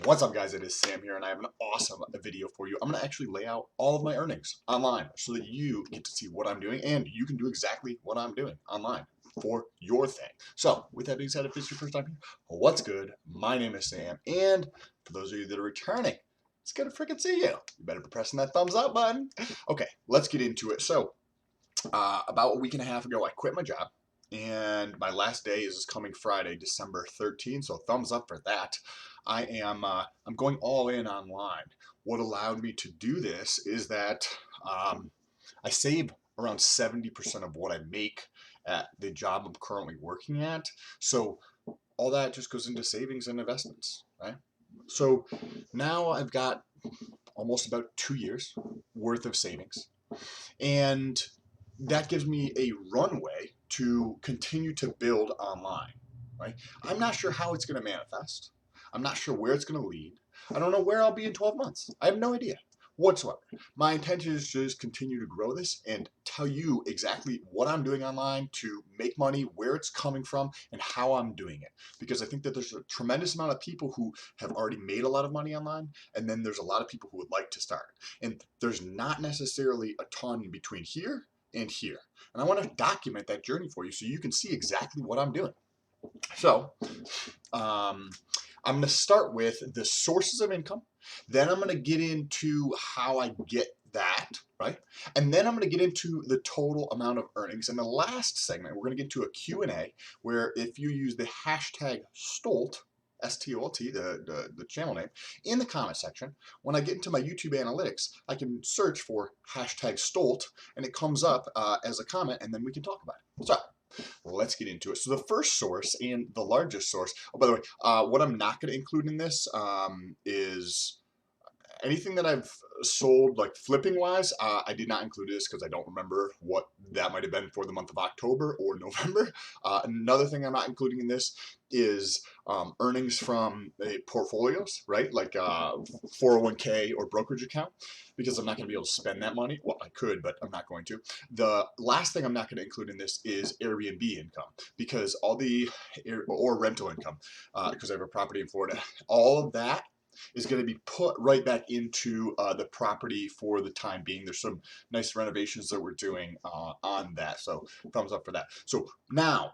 What's up, guys? It is Sam here, and I have an awesome video for you. I'm going to actually lay out all of my earnings online so that you get to see what I'm doing, and you can do exactly what I'm doing online for your thing. So, with that being said, if this is your first time here, what's good? My name is Sam, and for those of you that are returning, it's good to freaking see you. You better be pressing that thumbs up button. Okay, let's get into it. So, about a week and a half ago, I quit my job. And my last day is coming Friday, December 13th. So thumbs up for that. I'm going all in online. What allowed me to do this is that I save around 70% of what I make at the job I'm currently working at. So all that just goes into savings and investments, right? So now I've got almost about 2 years worth of savings, and that gives me a runway to continue to build online, right? I'm not sure how it's going to manifest. I'm not sure where it's going to lead. I don't know where I'll be in 12 months. I have no idea whatsoever. My intention is to just continue to grow this and tell you exactly what I'm doing online to make money, where it's coming from, and how I'm doing it. Because I think that there's a tremendous amount of people who have already made a lot of money online, and then there's a lot of people who would like to start. And there's not necessarily a ton between here and here. And I want to document that journey for you so you can see exactly what I'm doing. So I'm going to start with the sources of income. Then I'm going to get into how I get that, right? And then I'm going to get into the total amount of earnings. And the last segment, we're going to get to a Q&A where if you use the hashtag STOLT, S-T-O-L-T, the channel name, in the comment section, when I get into my YouTube analytics, I can search for hashtag STOLT, and it comes up as a comment, and then we can talk about it. So let's get into it. So the first source and the largest source, oh, by the way, what I'm not going to include in this is anything that I've sold, like flipping wise. I did not include this because I don't remember what that might have been for the month of October or November. Another thing I'm not including in this is earnings from portfolios, right? Like 401k or brokerage account, because I'm not going to be able to spend that money. Well, I could, but I'm not going to. The last thing I'm not going to include in this is Airbnb income, because all the, or rental income, because I have a property in Florida, all of that is going to be put right back into the property for the time being. There's some nice renovations that we're doing on that, so thumbs up for that. So now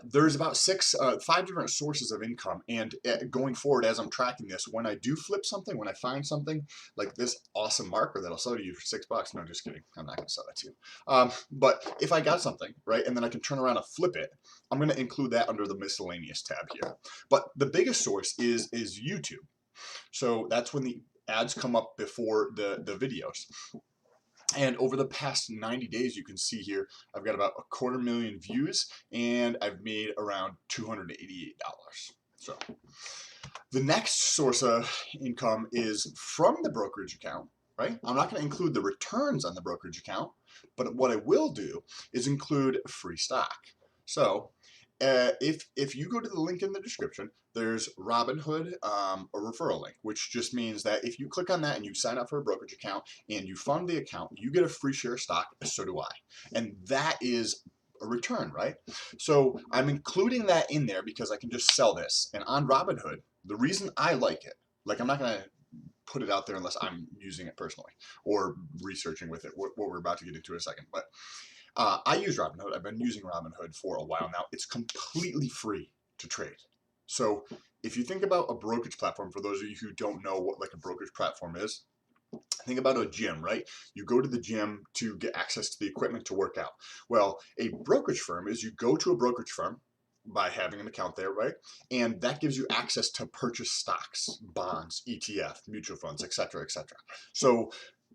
there's about 5 different sources of income, and going forward as I'm tracking this, when I do flip something, when I find something like this awesome marker that I'll sell to you for $6, no, just kidding, I'm not going to sell that to you. But if I got something, right, and then I can turn around and flip it, I'm going to include that under the miscellaneous tab here. But the biggest source is YouTube. So that's when the ads come up before the videos. And over the past 90 days, you can see here, I've got about 250,000 views, and I've made around $288. So the next source of income is from the brokerage account, right? I'm not going to include the returns on the brokerage account, but what I will do is include free stock. So if you go to the link in the description, there's Robinhood, a referral link, which just means that if you click on that and you sign up for a brokerage account and you fund the account, you get a free share of stock, so do I. And that is a return, right? So I'm including that in there because I can just sell this. And on Robinhood, the reason I like it, like I'm not going to put it out there unless I'm using it personally or researching with it, what we're about to get into in a second. But I use Robinhood. I've been using Robinhood for a while now. It's completely free to trade. So if you think about a brokerage platform, for those of you who don't know what like a brokerage platform is, think about a gym, right? You go to the gym to get access to the equipment to work out. Well, a brokerage firm is you go to a brokerage firm by having an account there, right? And that gives you access to purchase stocks, bonds, ETF, mutual funds, etc., etc. So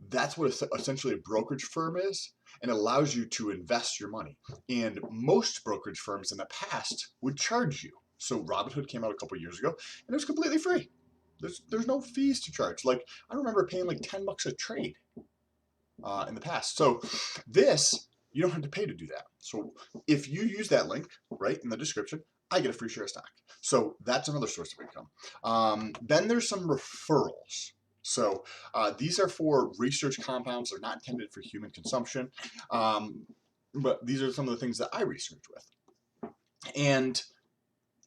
that's what essentially a brokerage firm is, and allows you to invest your money. And most brokerage firms in the past would charge you. So Robinhood came out a couple years ago, and it was completely free. There's no fees to charge. Like I remember paying like $10 a trade in the past. So this, you don't have to pay to do that. So if you use that link right in the description, I get a free share of stock. So that's another source of income. Then there's some referrals. So these are for research compounds. They're not intended for human consumption. But these are some of the things that I research with. And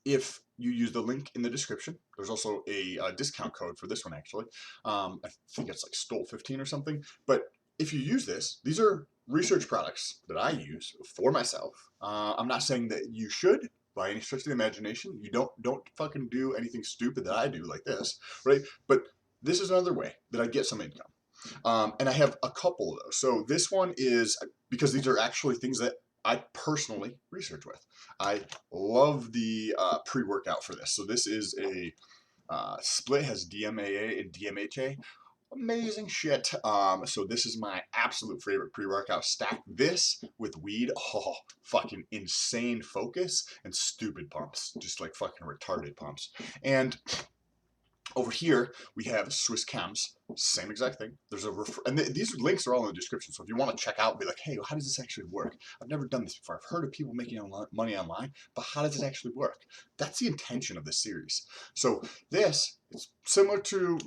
if you use the link in the description, there's also a discount code for this one actually. I think it's like STOLE15 or something. But if you use this, these are research products that I use for myself. I'm not saying that you should by any stretch of the imagination. You don't fucking do anything stupid that I do like this, right? But this is another way that I get some income. And I have a couple of those. So this one is because these are actually things that I personally research with. I love the pre-workout for this. So this is a split, has DMAA and DMHA. Amazing shit. So this is my absolute favorite pre-workout. Stack this with weed. Oh, fucking insane focus and stupid pumps. Just like fucking retarded pumps. And over here, we have Swiss Chems, same exact thing. There's and these links are all in the description. So if you want to check out, be like, hey, how does this actually work? I've never done this before. I've heard of people making money online, but how does it actually work? That's the intention of this series. So this is similar to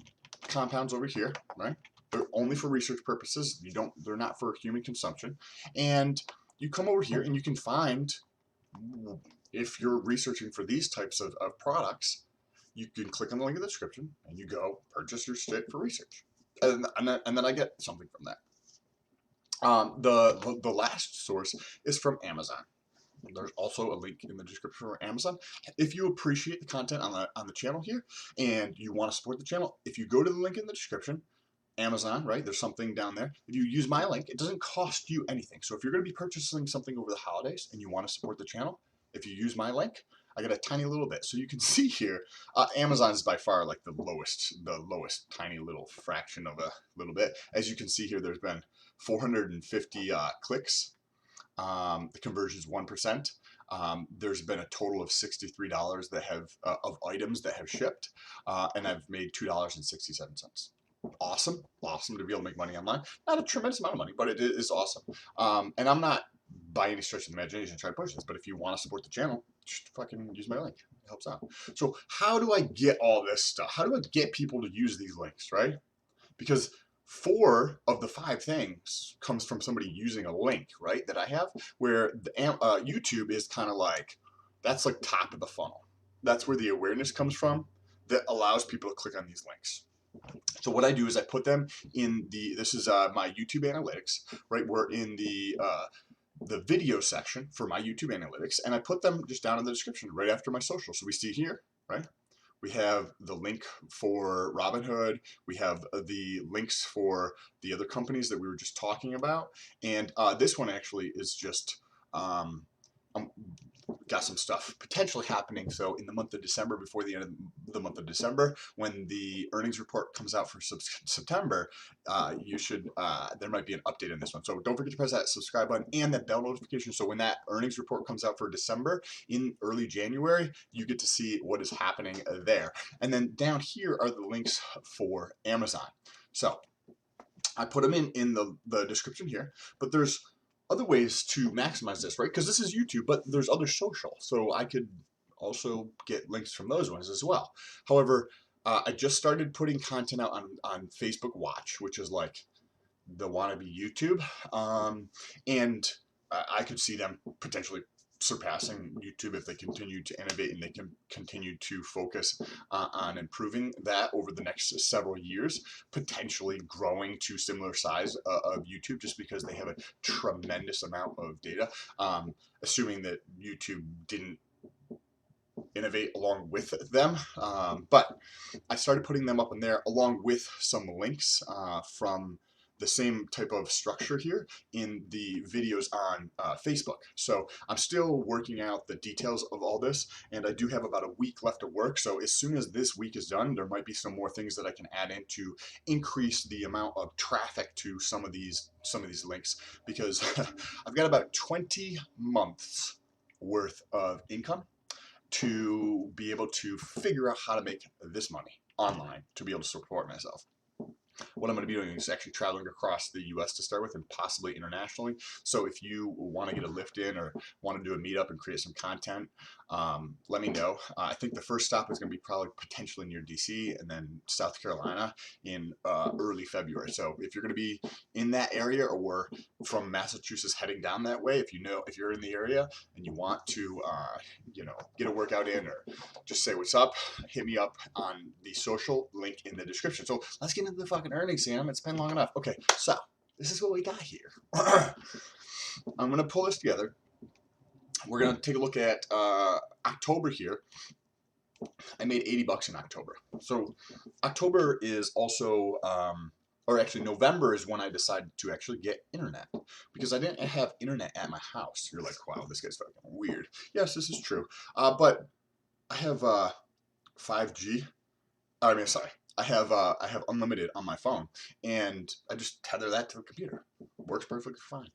compounds over here, right? They're only for research purposes. They're not for human consumption. And you come over here and you can find, if you're researching for these types of products, you can click on the link in the description and you go purchase your shit for research. And then I get something from that. The last source is from Amazon. There's also a link in the description for Amazon. If you appreciate the content on the channel here and you want to support the channel, if you go to the link in the description, Amazon, right? There's something down there. If you use my link, it doesn't cost you anything. So if you're going to be purchasing something over the holidays and you want to support the channel, if you use my link, I got a tiny little bit. So you can see here, Amazon is by far like the lowest tiny little fraction of a little bit. As you can see here, there's been 450 clicks. The conversion is 1%. There's been a total of $63 that have of items that have shipped, and I've made $2.67. Awesome to be able to make money online. Not a tremendous amount of money, but it is awesome. And I'm not by any stretch of the imagination trying to push this, but if you want to support the channel, just fucking use my link. It helps out. So how do I get all this stuff? How do I get people to use these links, right? Because 4 of the 5 things comes from somebody using a link, right, that I have, where the YouTube is kind of like, that's like top of the funnel. That's where the awareness comes from that allows people to click on these links. So what I do is I put them in this is my YouTube analytics, right? We're in the video section for my YouTube analytics, and I put them just down in the description right after my social. So we see here, right? We have the link for Robinhood. We have the links for the other companies that we were just talking about. And this one actually is just, got some stuff potentially happening. So in the month of December, before the end of the month of December, when the earnings report comes out for September, you should there might be an update on this one. So don't forget to press that subscribe button and that bell notification. So when that earnings report comes out for December in early January, you get to see what is happening there. And then down here are the links for Amazon. So I put them in the description here, but there's other ways to maximize this, right? Because this is YouTube, but there's other social. So I could also get links from those ones as well. However, I just started putting content out on Facebook Watch, which is like the wannabe YouTube. And I could see them potentially surpassing YouTube if they continue to innovate and they can continue to focus on improving that over the next several years, potentially growing to similar size of YouTube, just because they have a tremendous amount of data, assuming that YouTube didn't innovate along with them. But I started putting them up in there along with some links from the same type of structure here in the videos on Facebook. So I'm still working out the details of all this, and I do have about a week left of work. So as soon as this week is done, there might be some more things that I can add in to increase the amount of traffic to some of these links, because I've got about 20 months worth of income to be able to figure out how to make this money online to be able to support myself. What I'm going to be doing is actually traveling across the US to start with, and possibly internationally. So if you want to get a lift in or want to do a meetup and create some content, let me know. I think the first stop is going to be probably potentially near DC, and then South Carolina in early February. So if you're going to be in that area, or from Massachusetts heading down that way, if you're in the area and you want to you know, get a workout in or just say what's up, hit me up on the social link in the description. So let's get into the fucking earnings, Sam. It's been long enough. Okay, so this is what we got here. I'm gonna pull this together. We're gonna take a look at October here. I made $80 in October. So October is also, or actually November is when I decided to actually get internet because I didn't have internet at my house. You're like, wow, this guy's fucking weird. Yes, this is true. But I have 5G. I mean, sorry. I have unlimited on my phone, and I just tether that to the computer. Works perfectly fine.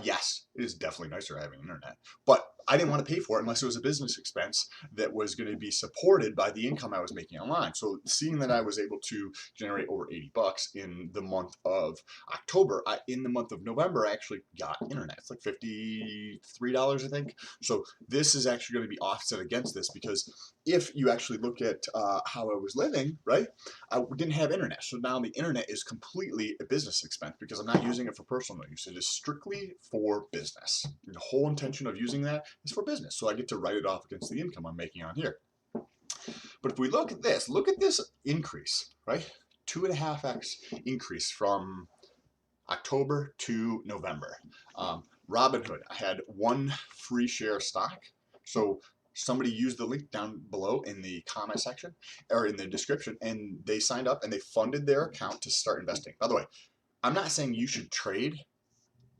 Yes, it is definitely nicer having internet, but I didn't want to pay for it unless it was a business expense that was going to be supported by the income I was making online. So seeing that I was able to generate over $80 in the month of October, in the month of November, I actually got internet. It's like $53, I think. So this is actually going to be offset against this because if you actually look at how I was living, right, I didn't have internet. So now the internet is completely a business expense because I'm not using it for personal use. It is strictly for business. The whole intention of using that is for business. So I get to write it off against the income I'm making on here. But if we look at this increase, right? 2.5x increase from October to November. Robinhood, I had one free share stock. So somebody used the link down below in the comment section or in the description, and they signed up and they funded their account to start investing. By the way, I'm not saying you should trade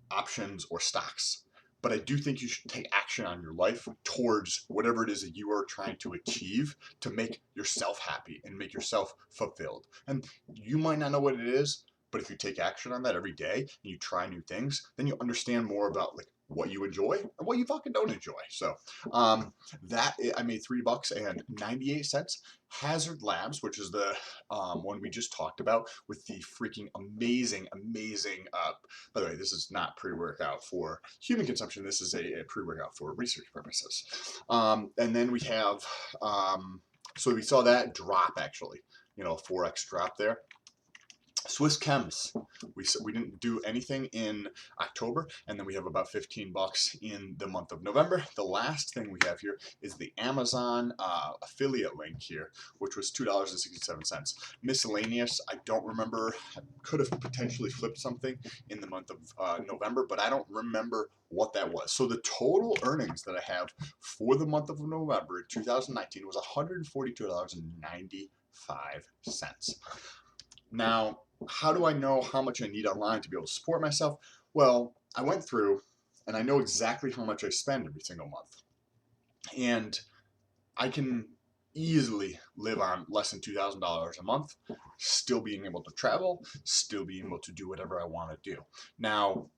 options or stocks, but I do think you should take action on your life towards whatever it is that you are trying to achieve to make yourself happy and make yourself fulfilled. And you might not know what it is, but if you take action on that every day and you try new things, then you understand more about like what you enjoy and what you fucking don't enjoy. So that I made $3.98. Hazard Labs, which is the one we just talked about with the freaking amazing by the way, this is not pre-workout for human consumption. This is a pre-workout for research purposes. And then we have so we saw that drop actually, you know, 4x drop there. Swiss Chems, we didn't do anything in October, and then we have about $15 in the month of November. The last thing we have here is the Amazon affiliate link here, which was $2.67. Miscellaneous, I don't remember. I could have potentially flipped something in the month of November, but I don't remember what that was. So the total earnings that I have for the month of November in 2019 was $142.95. Now, how do I know how much I need online to be able to support myself? Well, I went through and I know exactly how much I spend every single month. And I can easily live on less than $2,000 a month, still being able to travel, still being able to do whatever I want to do. Now,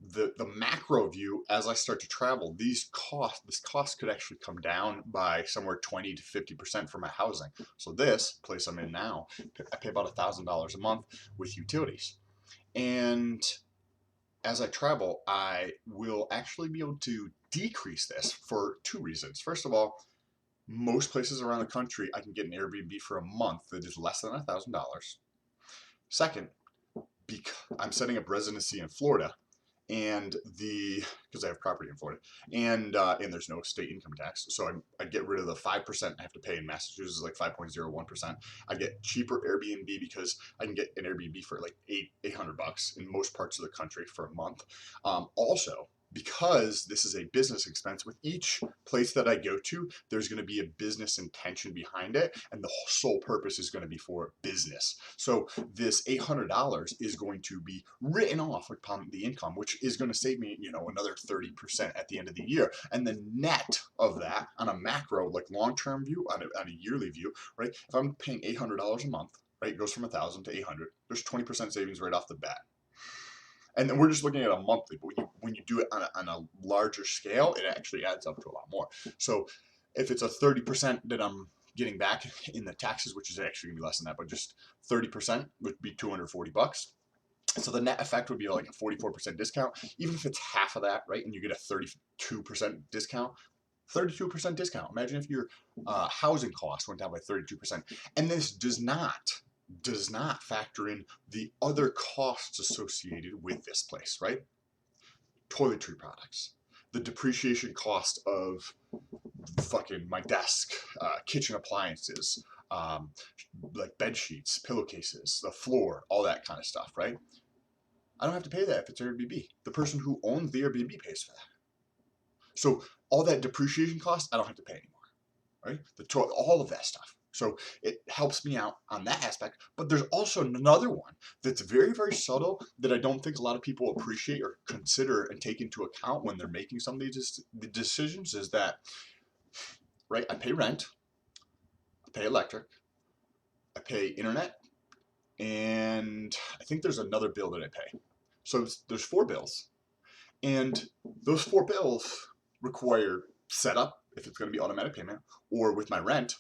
the macro view, as I start to travel, this cost could actually come down by somewhere 20 to 50% for my housing. So this place I'm in now, I pay about $1,000 a month with utilities. And as I travel, I will actually be able to decrease this for two reasons. First of all, most places around the country, I can get an Airbnb for a month that is less than $1,000. Second, because I'm setting up residency in Florida, and because I have property in Florida, and there's no state income tax, so I get rid of the 5% I have to pay in Massachusetts, like 5.01%. I get cheaper Airbnb because I can get an Airbnb for like $800 in most parts of the country for a month. Also, because this is a business expense, with each place that I go to, there's going to be a business intention behind it, and the sole purpose is going to be for business. So this $800 is going to be written off upon the income, which is going to save me, you know, another 30% at the end of the year. And the net of that on a macro, like long-term view, on a yearly view, right? If I'm paying $800 a month, right, it goes from 1,000 to 800. There's 20% savings right off the bat. And then we're just looking at a monthly, but when you do it on a larger scale, it actually adds up to a lot more. So if it's a 30% that I'm getting back in the taxes, which is actually gonna be less than that, but just 30% would be $240. So the net effect would be like a 44% discount. Even if it's half of that, right, and you get a 32% discount, 32% discount. Imagine if your housing costs went down by 32%. And this does not factor in the other costs associated with this place, right? Toiletry products, the depreciation cost of fucking my desk, kitchen appliances, like bed sheets, pillowcases, the floor, all that kind of stuff, right? I don't have to pay that if it's Airbnb. The person who owns the Airbnb pays for that. So all that depreciation cost, I don't have to pay anymore, right? All of that stuff. So it helps me out on that aspect. But there's also another one that's very, very subtle that I don't think a lot of people appreciate or consider and take into account when they're making some of these decisions is that, right, I pay rent, I pay electric, I pay internet, and I think there's another bill that I pay. So there's 4 bills. And those 4 bills require setup, if it's going to be automatic payment, or with my rent,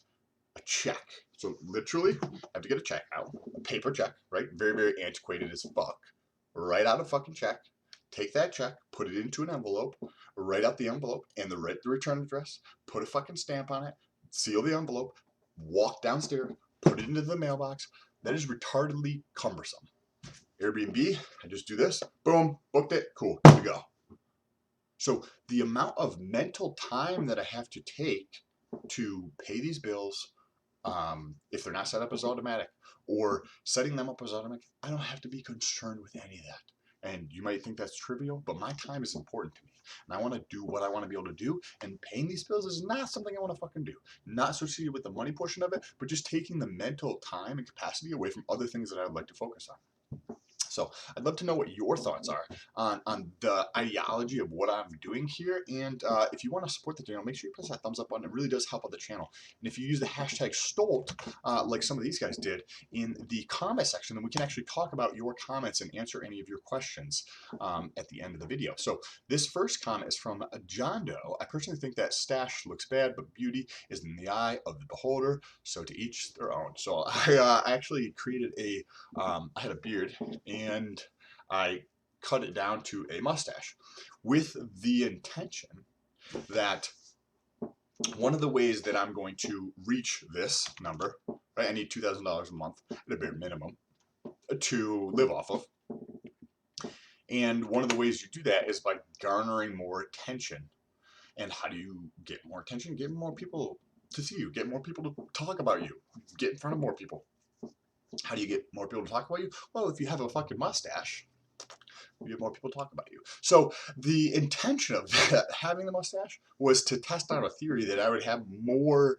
a check. So literally, I have to get a check out, a paper check, right? Very, very antiquated as fuck. Write out a fucking check, take that check, put it into an envelope, write out the envelope and the return address, put a fucking stamp on it, seal the envelope, walk downstairs, put it into the mailbox. That is retardedly cumbersome. Airbnb, I just do this, boom, booked it, cool, good to go. So the amount of mental time that I have to take to pay these bills, if they're not set up as automatic, or setting them up as automatic, I don't have to be concerned with any of that. And you might think that's trivial, but my time is important to me. And I want to do what I want to be able to do. And paying these bills is not something I want to fucking do. Not associated with the money portion of it, but just taking the mental time and capacity away from other things that I would like to focus on. So I'd love to know what your thoughts are on the ideology of what I'm doing here. And if you want to support the channel, make sure you press that thumbs up button. It really does help out the channel. And if you use the hashtag STOLT, like some of these guys did, in the comment section, then we can actually talk about your comments and answer any of your questions at the end of the video. So this first comment is from John Doe. I personally think that stash looks bad, but beauty is in the eye of the beholder. So to each their own. So I actually created I had a beard and I cut it down to a mustache with the intention that one of the ways that I'm going to reach this number, right, I need $2,000 a month at a bare minimum to live off of. And one of the ways you do that is by garnering more attention. And how do you get more attention? Get more people to see you, get more people to talk about you, get in front of more people. How do you get more people to talk about you? Well, if you have a fucking mustache, you have more people talk about you. So the intention of having the mustache was to test out a theory that I would have more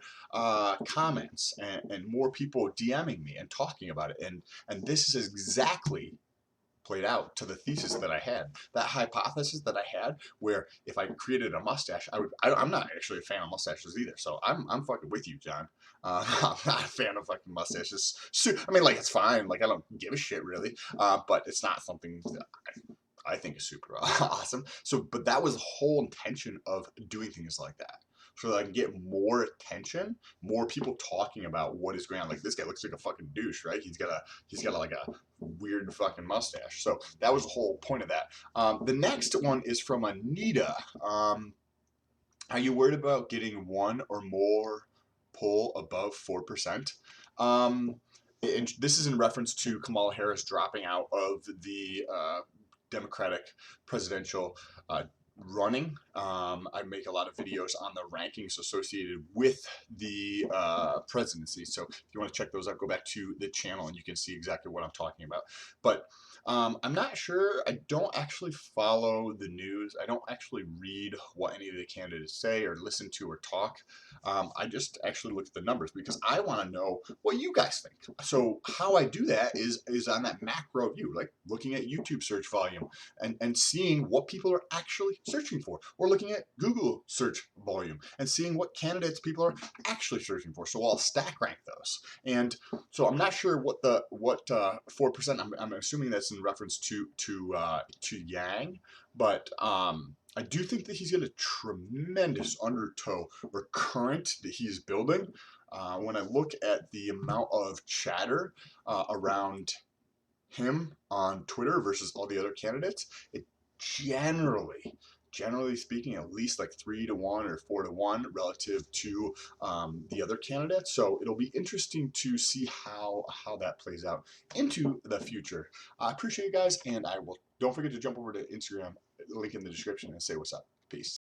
comments and more people DMing me and talking about it. And this is exactly played out to the thesis that I had. That hypothesis that I had, where if I created a mustache, I'm not actually a fan of mustaches either. So I'm fucking with you, John. I'm not a fan of fucking mustaches. I mean, like, it's fine. Like, I don't give a shit really. But it's not something that I think is super awesome. So, but that was the whole intention of doing things like that. So that I can get more attention, more people talking about what is going on. Like, this guy looks like a fucking douche, right? He's got like a weird fucking mustache. So that was the whole point of that. The next one is from Anita. Are you worried about getting one or more poll above 4%? And this is in reference to Kamala Harris dropping out of the Democratic presidential running. I make a lot of videos on the rankings associated with the presidency. So if you want to check those out, go back to the channel and you can see exactly what I'm talking about. But I'm not sure. I don't actually follow the news. I don't actually read what any of the candidates say or listen to or talk. I just actually look at the numbers because I want to know what you guys think. So how I do that is on that macro view, like looking at YouTube search volume and seeing what people are actually searching for, or looking at Google search volume and seeing what candidates people are actually searching for. So I'll stack rank those. And so I'm not sure what 4%. I'm assuming that's in reference to Yang, but I do think that he's got a tremendous undertow or current that he's building. When I look at the amount of chatter around him on Twitter versus all the other candidates, it generally speaking, at least like 3-1 or 4-1 relative to the other candidates. So it'll be interesting to see how that plays out into the future. I appreciate you guys, and don't forget to jump over to Instagram, link in the description, and say what's up. Peace.